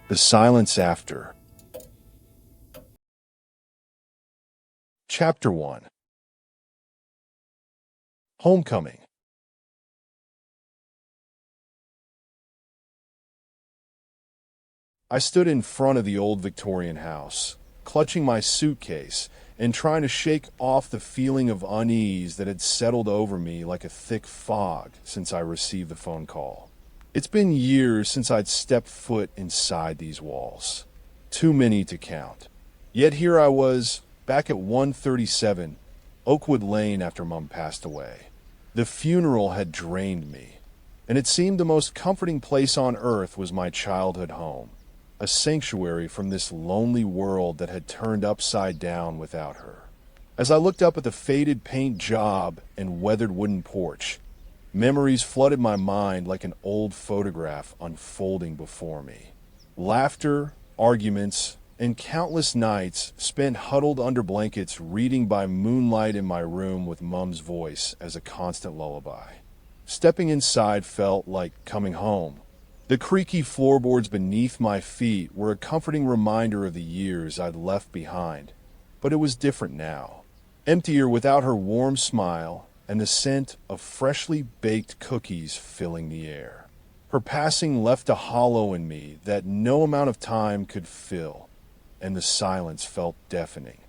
The silence after. Chapter 1. Homecoming. I stood in front of the old Victorian house, clutching my suitcase and trying to shake off the feeling of unease that had settled over me like a thick fog since I received the phone call. It's been years since I'd stepped foot inside these walls. Too many to count. Yet here I was, back at 137 Oakwood Lane after Mum passed away. The funeral had drained me, and it seemed the most comforting place on earth was my childhood home, a sanctuary from this lonely world that had turned upside down without her. As I looked up at the faded paint job and weathered wooden porch, memories flooded my mind like an old photograph unfolding before me. Laughter, arguments, and countless nights spent huddled under blankets reading by moonlight in my room with Mum's voice as a constant lullaby. Stepping inside felt like coming home. The creaky floorboards beneath my feet were a comforting reminder of the years I'd left behind, but it was different now. Emptier without her warm smile and the scent of freshly baked cookies filling the air. Her passing left a hollow in me that no amount of time could fill, and the silence felt deafening.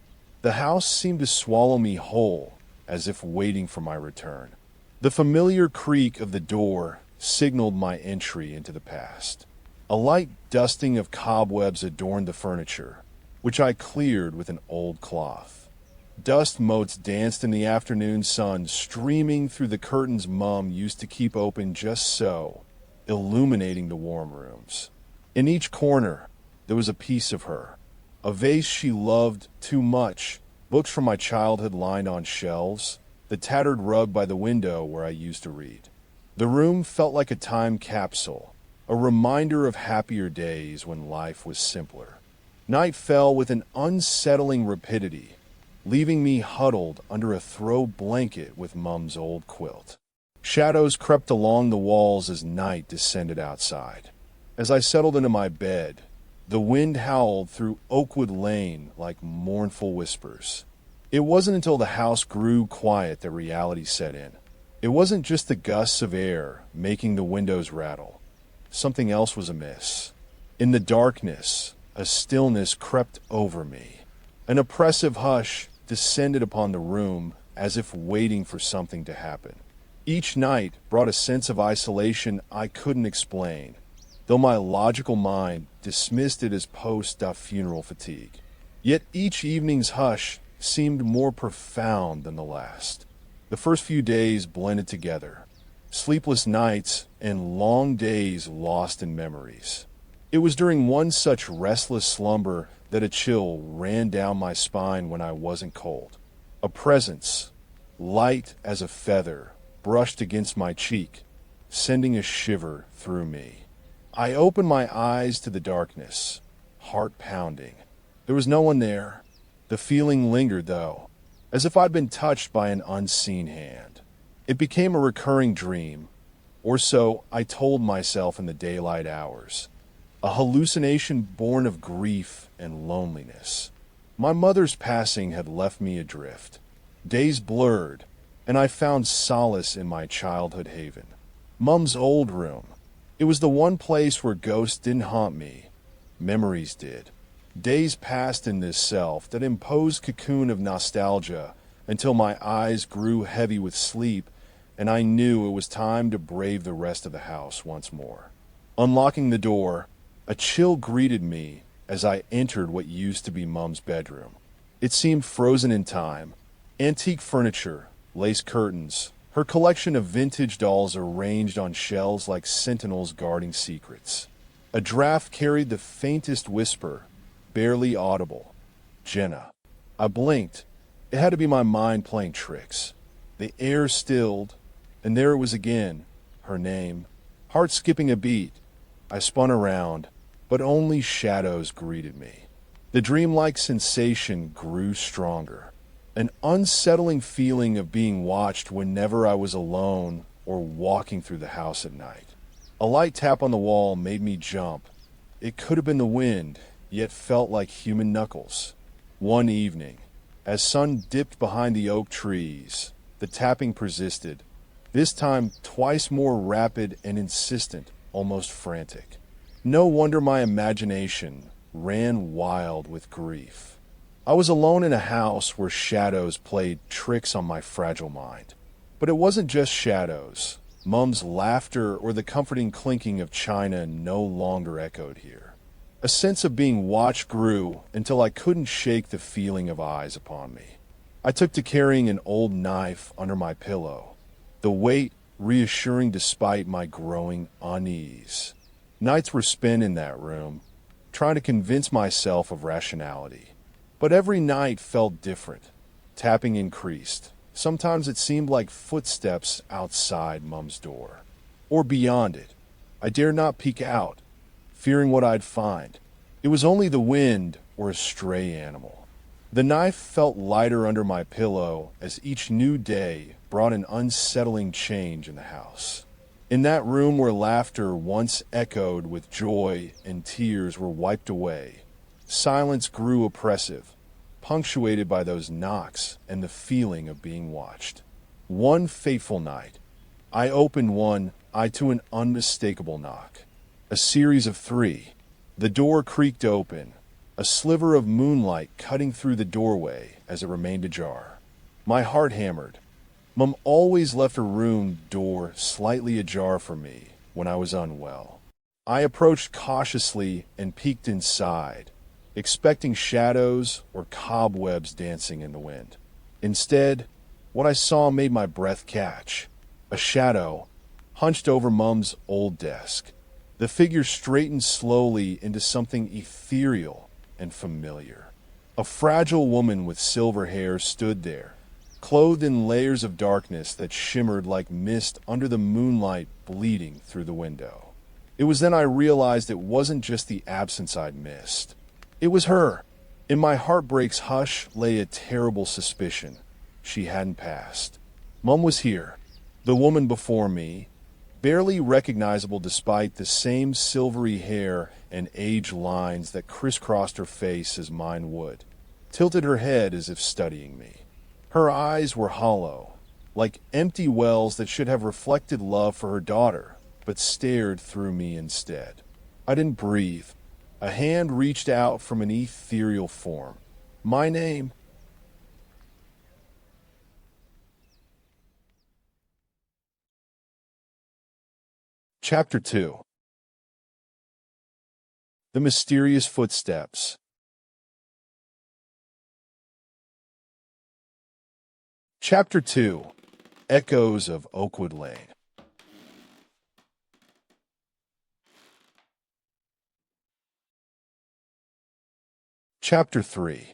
The house seemed to swallow me whole, as if waiting for my return. The familiar creak of the door signaled my entry into the past. A light dusting of cobwebs adorned the furniture, which I cleared with an old cloth. Dust motes danced in the afternoon sun, streaming through the curtains Mum used to keep open just so, illuminating the warm rooms. In each corner, there was a piece of her, a vase she loved too much, books from my childhood lined on shelves, the tattered rug by the window where I used to read. The room felt like a time capsule, a reminder of happier days when life was simpler. Night fell with an unsettling rapidity, leaving me huddled under a throw blanket with Mum's old quilt. Shadows crept along the walls as night descended outside. As I settled into my bed, the wind howled through Oakwood Lane like mournful whispers. It wasn't until the house grew quiet that reality set in. It wasn't just the gusts of air making the windows rattle. Something else was amiss. In the darkness, a stillness crept over me. An oppressive hush descended upon the room as if waiting for something to happen. Each night brought a sense of isolation I couldn't explain, though my logical mind dismissed it as post-funeral fatigue. Yet each evening's hush seemed more profound than the last. The first few days blended together, sleepless nights and long days lost in memories. It was during one such restless slumber that a chill ran down my spine when I wasn't cold. A presence, light as a feather, brushed against my cheek, sending a shiver through me. I opened my eyes to the darkness, heart pounding. There was no one there. The feeling lingered, though, as if I'd been touched by an unseen hand. It became a recurring dream, or so I told myself in the daylight hours, a hallucination born of grief and loneliness. My mother's passing had left me adrift. Days blurred, and I found solace in my childhood haven. Mum's old room. It was the one place where ghosts didn't haunt me. Memories did. Days passed in this self, that imposed cocoon of nostalgia, until my eyes grew heavy with sleep, and I knew it was time to brave the rest of the house once more. Unlocking the door, a chill greeted me as I entered what used to be Mum's bedroom. It seemed frozen in time. Antique furniture, lace curtains, her collection of vintage dolls arranged on shelves like sentinels guarding secrets. A draft carried the faintest whisper, barely audible. Jenna. I blinked. It had to be my mind playing tricks. The air stilled, and there it was again, her name. Heart skipping a beat. I spun around, but only shadows greeted me. The dreamlike sensation grew stronger. An unsettling feeling of being watched whenever I was alone or walking through the house at night. A light tap on the wall made me jump, it could have been the wind, yet felt like human knuckles. One evening, as sun dipped behind the oak trees, the tapping persisted, this time twice more rapid and insistent, almost frantic. No wonder my imagination ran wild with grief. I was alone in a house where shadows played tricks on my fragile mind. But it wasn't just shadows. Mum's laughter or the comforting clinking of china no longer echoed here. A sense of being watched grew until I couldn't shake the feeling of eyes upon me. I took to carrying an old knife under my pillow, the weight reassuring despite my growing unease. Nights were spent in that room, trying to convince myself of rationality. But every night felt different. Tapping increased. Sometimes it seemed like footsteps outside Mum's door, or beyond it. I dared not peek out, fearing what I'd find. It was only the wind or a stray animal. The knife felt lighter under my pillow as each new day brought an unsettling change in the house. In that room where laughter once echoed with joy and tears were wiped away, silence grew oppressive, punctuated by those knocks and the feeling of being watched. One fateful night, I opened one eye to an unmistakable knock. A series of three. The door creaked open, a sliver of moonlight cutting through the doorway as it remained ajar. My heart hammered. Mum always left her room door slightly ajar for me when I was unwell. I approached cautiously and peeked inside, expecting shadows or cobwebs dancing in the wind. Instead, what I saw made my breath catch. A shadow hunched over Mum's old desk. The figure straightened slowly into something ethereal and familiar. A fragile woman with silver hair stood there, clothed in layers of darkness that shimmered like mist under the moonlight bleeding through the window. It was then I realized it wasn't just the absence I'd missed. It was her. In my heartbreak's hush lay a terrible suspicion. She hadn't passed. Mum was here, the woman before me, barely recognizable despite the same silvery hair and age lines that crisscrossed her face as mine would, tilted her head as if studying me. Her eyes were hollow, like empty wells that should have reflected love for her daughter, but stared through me instead. I didn't breathe. A hand reached out from an ethereal form. My name. Chapter 2. The Mysterious Footsteps. Chapter 2. Echoes of Oakwood Lane. Chapter 3.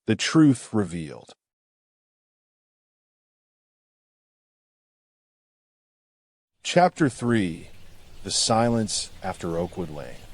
The Truth Revealed. Chapter 3. The Silence After Oakwood Lane.